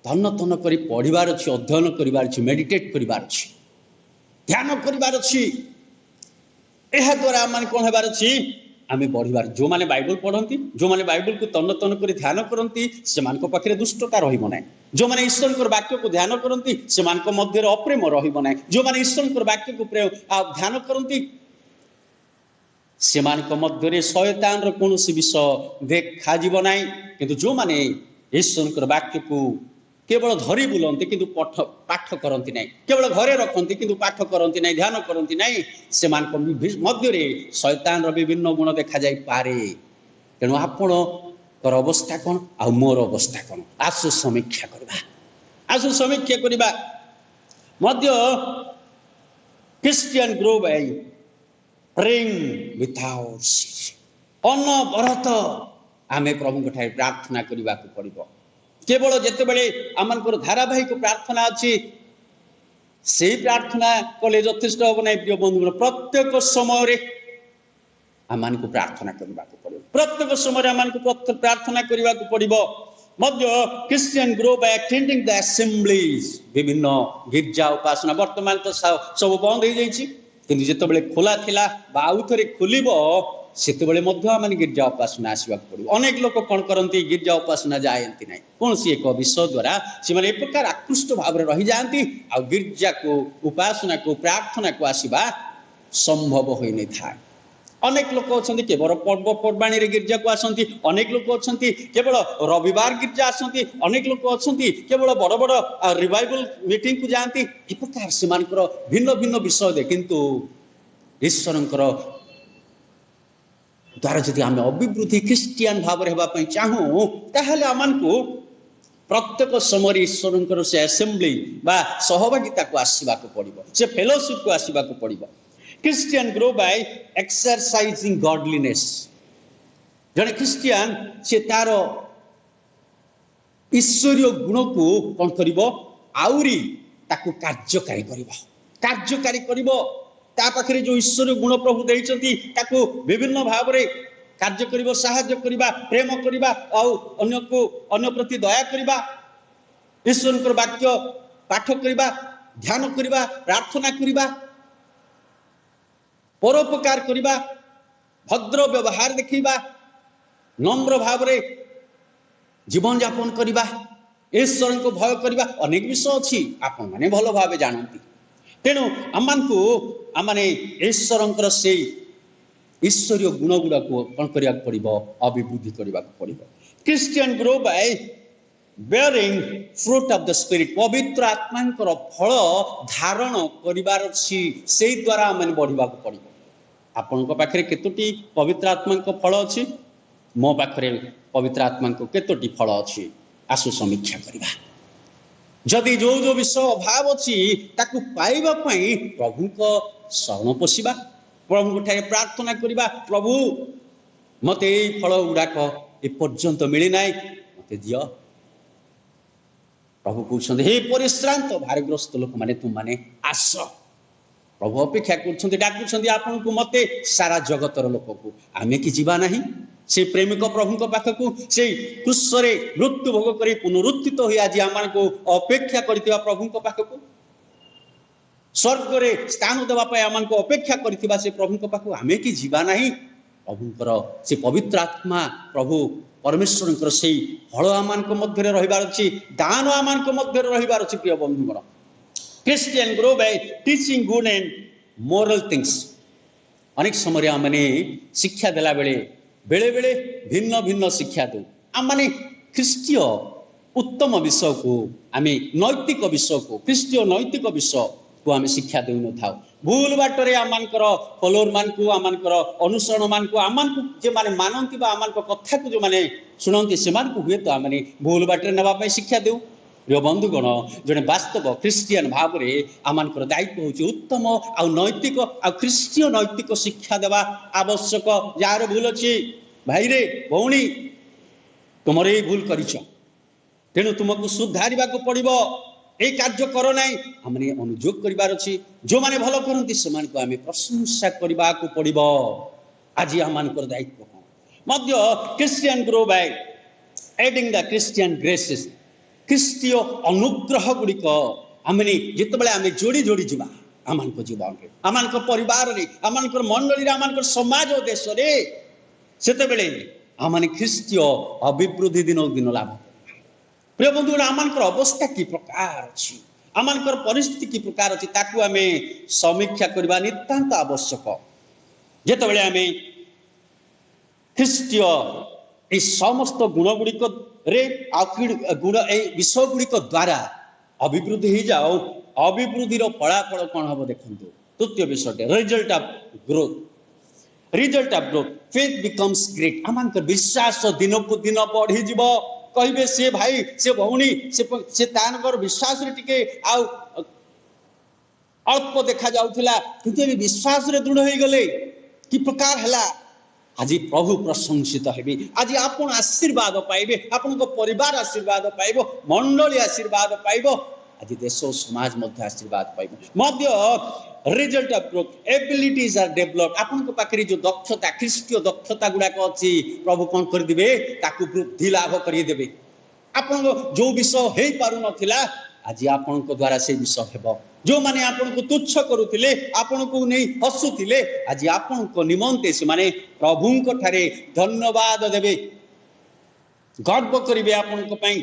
धन धन कर पढ़ार अच्छी अध्ययन करार मेडिटेट करार अच्छी ध्यान करार अच्छी यह द्वारा आम कौन होबार अच्छी आम बढ़ार जो मैंने बाइबल पढ़ती जो मैंने बाइबल को तन तन कर ध्यान करती से पाखे दुष्टता रही जो मैंने ईश्वर वाक्य को ध्यान करती से मध्य अप्रेम रही जो मैंने ईश्वर वाक्य को ध्यान करती से मध्य शैतान कौन विषय देखा ना कि जो मैंने ईश्वर वाक्य को केवल धरी बुलती कि पाठ करती ना केवल घरे रखती कि पाठ करती ना ध्यान करती ना से मध्य शैतान विभिन्न गुण देखा जाई पारे तेणु आपणकर अवस्था कौन आ मोर अवस्था कौन आसु समीक्षा करवा आसु समीक्षा करवा मध्य Christian grow by praying without cease अनवरत आमे प्रभु ठाई प्रार्थना करने को पड़ो केवल जितेबले आम धारावाहिक प्रार्थना अच्छी से प्रार्थना कले यथेष्ट हम ना प्रिय बंधु प्रत्येक समय आम को प्रार्थना करने को पड़ो प्रत्येक समय आम को प्रार्थना करने को पड़ो मध्य Christian grow by attending the assemblies विभिन्न गिरजा उपासना वर्तमान तो सब बंद हो जाइए कि जितेबले खोला थिला आउ थे खोल से गिरजा उपासना आसवाक पड़ो अनेक लोक कौन करती गिरजा उपासना जाती ना कौन सी एक विषय द्वारा से एक प्रकार आकृष्ट भाव रही जाती आ गिरजा को उपासना को प्रार्थना को आसवा संभव हो नहीं था अनेक लोक अच्छा केवल पर्वपर्वाणी गिरजा को आसती अनेक लोक अच्छा केवल रविवार गिरजा आसती अनेक लोक अच्छा केवल बड़ बड़ रिवाइवल मीटिंग को जाती ए प्रकार से भिन्न भिन्न विषय किंतु ईश्वर द्वारा जदि आम अभिवृद्धि ख्रीष्टियान भाव में चाहूँ ताहले आम को प्रत्येक समय ईश्वर से असेंबली बा सहभागिता को आसवाक पड़ो से फेलोशिप को आसवाक पड़ो Christian grow bye exercising godliness जड़े क्रिश्चियन से तार ईश्वरीय गुण को कौन कर आउरी ताकू कार्यकारी कर पाखे जो ईश्वर गुण प्रभु देइछंती ताकू विभिन्न भाव में कार्य करिबो साहाय्य करिबा प्रेम करिबा अन्य प्रति दया करिबा ईश्वर वाक्य पाठ करिबा ध्यान करिबा प्रार्थना करिबा परोपकार करिबा भद्र व्यवहार देखिबा नम्र भाव में जीवन यापन करिबा ईश्वर को भय करिबा अनेक विषय अच्छी आपण माने भल भाव जानती तेणु आम को आम ईश्वर से ईश्वरीय गुण गुड़ा को कौन करने पड़ो अभिवृद्धि करने पड़ो Christian grow bye bearing fruit of the spirit पवित्र आत्मा फल धारण करिवार से द्वारा आम बढ़ा पड़ो आपण पाखे केतोटी पवित्र आत्मा फल अच्छी मो पाखरे पवित्र आत्मा को केतोटी फल अच्छी आसु समीक्षा करवा जदि जो जो विषय अभाव अच्छी ताकू पाइबा पई प्रभु को शरण पशिबा प्रभु ठारे प्रार्थना करवा प्रभु मते फल गुड़ाक एपर्यंत मिली ना मते दियो प्रभु कहते हे परिश्रांत भारग्रस्त लोक मैंने तुम मैंने आस प्रभु अपेक्षा कर डाकुंट आपन को मते सारा जगतर लोक को आमे कि जीवा नहीं से प्रेमिक प्रभु पाखक से क्रूसरे मृत्यु भोग कर पुनरुत्थित हो आज आम को अपेक्षा करथिबा प्रभु पाखक स्वर्ग रे स्थान देवाई आम को अपेक्षा करथिबा से प्रभु पाखक आमे कि जीवा नहीं प्रभुंकर से पवित्र आत्मा प्रभु परमेश्वर से फल आम मध्य रही दान आम मध्य रही प्रिय बंधुगण Christian grow by teaching good and moral things अनेक समय आम शिक्षा देला बेले बेले भिन्न भिन्न शिक्षा दो आम माने ख्रीष्टीय उत्तम विषय को आम नैतिक विषय को ख्रीष्टीय नैतिक विषय को आम शिक्षा दे न था भूल बाटर आमर फलोअर मान को आमर अनुसरण मान को आम जो मैंने मानती आम कथा को जो मैंने शुणती से हुए तो आम भूल बाटर नापी शिक्षा देऊ प्रिय बंधुगण जड़े वास्तव ख्रीस्टियन भाव में आमर दायित्व हूँ उत्तम आ नैतिक आ ख्रीष्टीय नैतिक शिक्षा देवा आवश्यक जार भूल अच्छी भाई रे भौणी तुम ये भूल कर तेणु तुमको सुधार पड़ो ये कार्य कर ना आमने अनुयोग करार अच्छी जो मैंने भल करती से आम प्रशंसा करने को पड़ो आज आम दायित्व कौन Christian grow by adding the Christian graces ख्रीष्टीय अनुग्रह गुड़िक आम जिते आम जोड़ी जोड़ी जा आम जीवन में आम परिवार आम मंडली आम समाज देश से आम ख्रीष्टीय अभिवृद्धि दिन दिन लाभ प्रिय बंधु आम अवस्था कि प्रकार अच्छी आम परिस्थिति कि प्रकार अच्छी ताकू आम समीक्षा करने नितांत आवश्यक जिते आम ख्रीष्टीय ये समस्त गुण गुड़िक गुण विषय गुड़िक द्वारा अभिवृद्धि हो जाओ अभिवृद्धि फलाफल कौन हम देखो तृतीय विषय result of growth faith becomes great आम विश्वास दिन को दिन बढ़ी जीव कहे से भाई से भौणी से तानकर विश्वास टिके अल्प देखा जाउथिला किंतु विश्वास रे दृढ़ हो गले कि प्रकार है आज प्रभु प्रशंसित हेबे आज आपण आशीर्वाद पाइबे आपण परिवार आशीर्वाद पाइबो मंडली आशीर्वाद पाइबो आज देश समाज मध्य आशीर्वाद पाइबो मध्य result of growth abilities are developed आपण पाखरे जो दक्षता ख्रीष्टीय दक्षता गुड़ाक अच्छी प्रभु कौन कर दिबे ताकू वृद्धि लाभ कर देबे आपण जो विषय हे पारु नथिला आज आपण द्वारा से विषय हेबो जो माने आपण को तुच्छ करुथिले आपण को नहीं हसुथिले आज आपण को निमंते से माने प्रभु को ठारे धन्यवाद देबे गर्व करिवे आपण को पई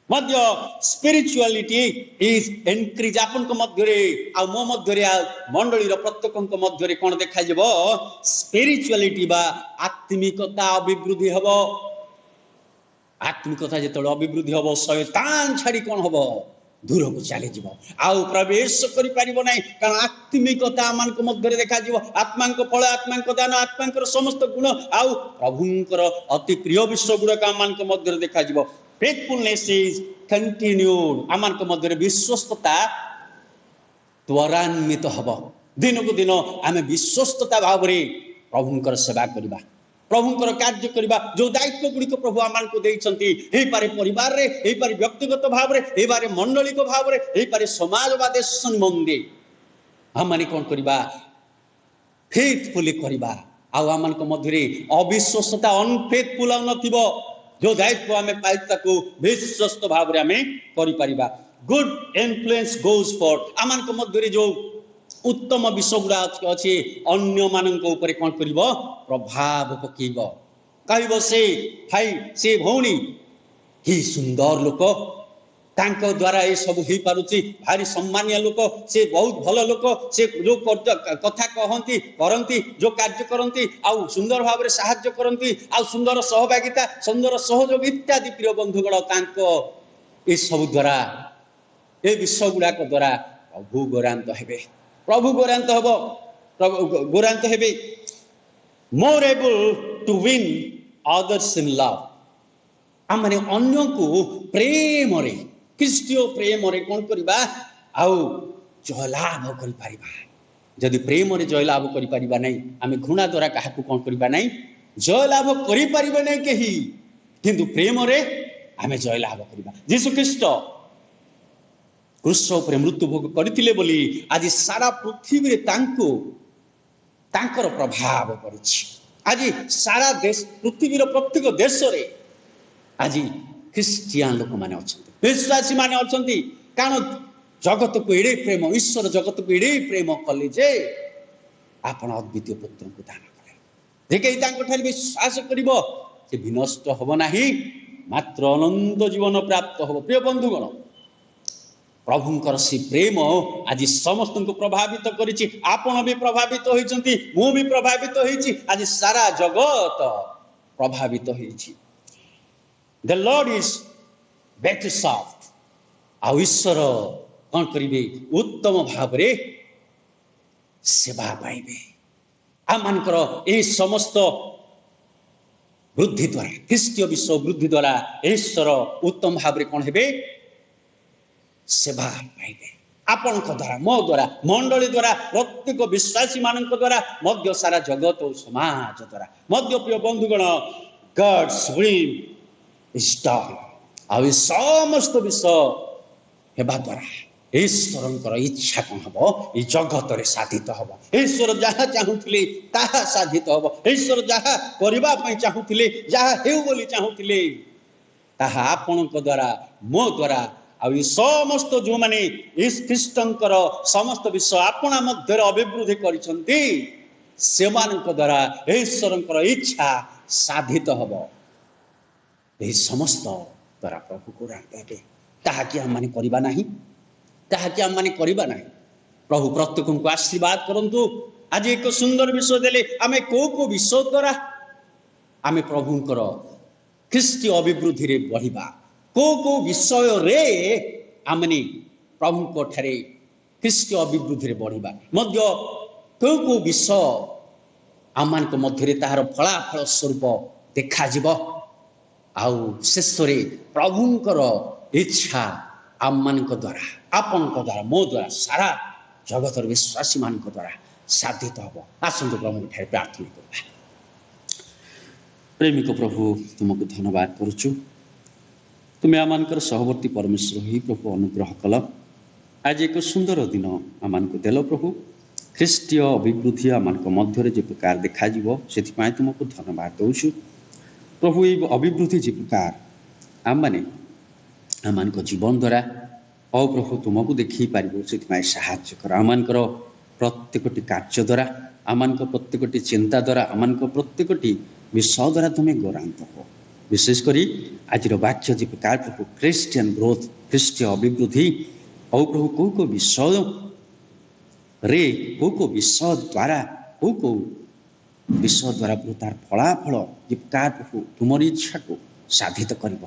मध्य स्पिरिचुअलिटी इज इनक्रीज आपण को मध्य रे आ मो मध्य रे मंडली रो प्रत्येक को मध्य रे कोन देखा जबो स्पिरिचुअलिटी बा आत्मिकता अभिवृद्धि हबो आत्मिकता जेतलो अभिवृद्धि हबो शैतान छाड़ी कोन हबो दूर को चली जीव आउ प्रवेश करि परिबो नै कारण आत्मिकता आमान को मध्य देखा जीव आत्मा को फल आत्मा को दान आत्मा को समस्त गुण आउ प्रभुंकर अति प्रिय विषय गुण का आमान को मध्य देखा जीव फेथफुलनेस इज कंटिन्यूड आमान को मध्य विश्वस्तता त्वरान्वित हबो दिन को दिन आमे विश्वस्तता भाव रे प्रभुंकर सेवा करबा प्रभुंकर कार्य करबा जो दायित्व गुड़िक प्रभु आम को देइछंती हे पारे परिवार रे हे पारे व्यक्तिगत भाव रे हे पारे मंडलिक भाव रे हे पारे समाज बा देश संबंधी हम माने कोन करबा फेथफुली करबा आ आम को मध्य रे अविश्वस्तता अनफेथफुल नथिबो जो दायित्व आम पाइता को विश्वस्त भाव रे आम करि परिबा गुड इन्फ्लुएंस गोज फॉर आम को मध्य रे जो उत्तम विषय गुड़ा अच्छे अन्य मानक ऊपर कौन कर प्रभाव पकेब कह से भाई से भौणी ही सुंदर लोक तांको द्वारा ये सब हो पारुची भारी सम्मानिया लोक से बहुत भल लोक से जो कथा कहती करती जो कार्य करती आउ सुंदर भाव में साहाय्य करती आउ सुंदर सहभागिता सुंदर सहयोग इत्यादि प्रिय बंधुगण तांको ये सब द्वारा ये विषय गुड़ाक द्वारा प्रभु गौरान्त हेबे प्रभु गौरान्त हम गौरान्त हेबे मोर able to win others in love. आम माने अन्य को प्रेम रे ख्रीष्टीय प्रेम रे कोन करिबा आउ जयलाभ करि परिबा जदि प्रेम रे जयलाभ करि परिबा नै आमे घृणा द्वारा काहाकू कोन करिबा नै जयलाभ करि परिबा नै केही किंतु प्रेम रे आमे जयलाभ करिबा यीशु ख्रीष्ट क्रूस उपरे मृत्यु भोग करथिले बोली आज सारा पृथ्वी रे तांको तांकर प्रभाव पड़िछि आज सारा देश पृथ्वी रो प्रत्येक देश रे आज ख्रिस्टियान लोक माने अछंती विश्वासी माने अछंती कारण जगत को एडे प्रेम ईश्वर जगत को एडे प्रेम कले जे आपण अद्वितीय पुत्र को दान करे जे केही तांको ठारी विश्वास करिवो से विनष्ट होबो नाही मात्र अनंत जीवन प्राप्त होबो प्रिय बंधुगण प्रभुंकर से प्रेम आज समस्त को प्रभावित करिछि आपण भी प्रभावित होइछंती मु भी प्रभावित होइछि आज सारा जगत प्रभावित होइछि the Lord is better soft आ ईश्वर कौन करिवे उत्तम भाव रे सेवा पाइबे आ मानकर ए समस्त वृद्धि द्वारा ख्रीष्टीय विश्व वृद्धि द्वारा ईश्वर उत्तम भाव रे कौन हेबे सेवा पाइबे आपण द्वारा मो द्वारा मंडली द्वारा प्रत्येक विश्वासी मान द्वारा मध्य सारा जगत और समाज द्वारा मध्य प्रिय बंधुगण गॉड्स विल इज डन आ समस्त विषय हेबा द्वारा ईश्वर इच्छा कौन हम ये जगत रे साधित हम ईश्वर जहाँ चाहूले ताहा साधित हम ईश्वर जहाँ करने चाहूले जहाँ हेउ बोली चाहूले ताहा आपण द्वारा मो द्वारा आ समस्त जो माने इस ख्रीष्टंकर समस्त विश्व आपना मध्य अभिवृद्धि करिसंती सेमानक द्वारा ईश्वरंकर इच्छा साधित हब ए समस्त द्वारा प्रभु को रांधे ताहा कि हम माने करबा नाही ताहा कि हम माने करबा नाही प्रभु प्रत्येक को आशीर्वाद करंतु आज एक सुंदर विषय देले आमे को विषय द्वारा आमे प्रभुंकर ख्रीष्टीय अभिवृद्धि रे बढ़िबा को विषय रे आमने प्रभु को ठारे ख्रीष्टीय अभिवृद्धि रे बढ़िबा मध्य को विषय आमान को मध्य रे ताहार फलाफल स्वरूप देखा जीव आउ शेष रे प्रभुंकर इच्छा आमान को द्वारा आपन को द्वारा मो द्वारा सारा जगत विश्वासी मान को द्वारा साधित हब आसंतु प्रभु ठारे प्रार्थना करबा प्रेमिक प्रभु तुमको धन्यवाद करूछु तुम्हें आमानकर सहवर्ती परमेश्वर ही प्रभु अनुग्रह कल आज एक सुंदर दिन आमान को देल प्रभु ख्रीष्टीय अभिवृद्धि आमान मध्य जो प्रकार देखा से तुमको धन्यवाद दौचु प्रभु ये अभिवृद्धि जो प्रकार आम मैंने आमान जीवन द्वारा औ प्रभु तुमको देखी पार से साहाय्य कर आमानकर प्रत्येकटी कार्य द्वारा आमान प्रत्येकटी चिंता द्वारा आमान प्रत्येकटी विषय द्वारा तुम्हें गौरांत हो विशेषकर आज वाक्य जो प्रकार प्रभु क्रिश्चियन ग्रोथ ख्रीष्टीय अभिवृद्धि औ प्रभु को विषय रे को विषय द्वारा को विषय द्वारा प्रभु तार फलाफल जो प्रकार प्रभु तुम इच्छा को साधित कर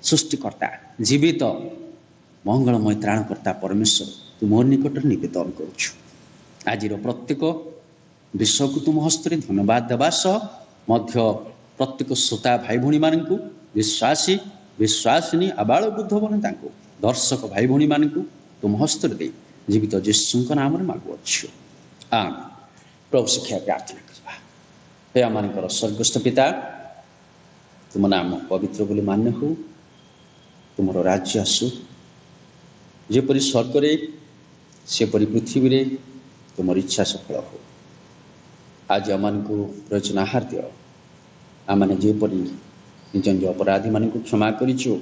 सृष्टिकर्ता जीवित मंगलमय त्राणकर्ता परमेश्वर तुम निकट निवेदन करुछु आज प्रत्येक विषय को तुम हस्तरे धन्यवाद देवा सह मध्य प्रत्येक श्रोता भाई भौणी मानू विश्वासी विश्वासिनी आबाल बुद्ध बने दर्शक भाई भौणी मानू तुम हस्तर दे जीवित यीशु नाम मागुअछु आम प्रभु शिक्षा प्रार्थना करवा हे आम स्वर्गस्थ पिता तुम नाम पवित्र बोली मान्य हो तुम राज्य आसु जेपरी स्वर्ग रे सेपरी पृथ्वी रे तुम इच्छा सफल हो आज आम को प्रयोजन आहार दियो आमने जेपरी निज निज अपराधी मान क्षमा करिछु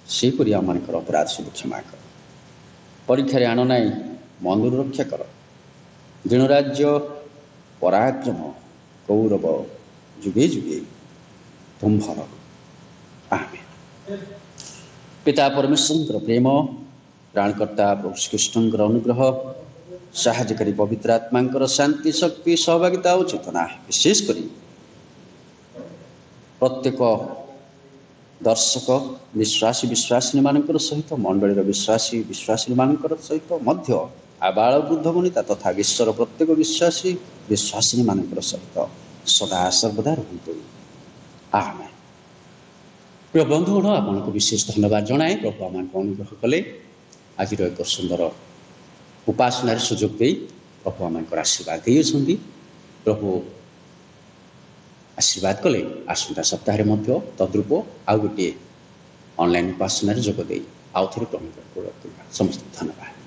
सेपरी आमनकर अपराध सब क्षमा कर परीक्षा आण ना मन रक्षा कर दिनराज्य पराक्रम गौरव जुगे जुगे तुम्भर आमेन पिता परमेश्वर प्रेम प्राणकर्ता प्रभु श्रीकृष्ण अनुग्रह साहाय्यकारी पवित्र आत्मा शांति शक्ति सहभागिता और चेतना विशेषकर प्रत्येक दर्शक विश्वासी विश्वासिनी मानकर सहित मंडलीर विश्वासी विश्वासिनी मानकर सहित मध्य आबाल वृद्ध वनिता तथा विश्वर प्रत्येक विश्वासी विश्वासिनी मानकर सहित ସଦା ସର୍ବଦା ରୁହନ୍ତୁ। ଆମେନ୍। ପ୍ରିୟ ବନ୍ଧୁଗଣ, ଆପଣଙ୍କୁ ବିଶେଷ ଧନ୍ୟବାଦ ଜଣାଏ। ପ୍ରଭୁ ଆମମାନଙ୍କୁ ଅନୁଗ୍ରହ କଲେ ଆଜିର ଏକ ସୁନ୍ଦର ଉପାସନାରେ ସୁଯୋଗ ଦେଇ ପ୍ରଭୁ ଆମଙ୍କର ଆଶୀର୍ବାଦ ଦେଇଅଛନ୍ତି। ପ୍ରଭୁ ଆଶୀର୍ବାଦ କଲେ ଆସନ୍ତା ସପ୍ତାହରେ ମଧ୍ୟ ତଦ୍ରୂପ ଆଉ ଗୋଟିଏ ଅନଲାଇନ୍ ଉପାସନାରେ ଯୋଗ ଦେଇ ଆଉ ଥରେ ପ୍ରଭୁଙ୍କର କରିବା। ସମସ୍ତଙ୍କୁ ଧନ୍ୟବାଦ।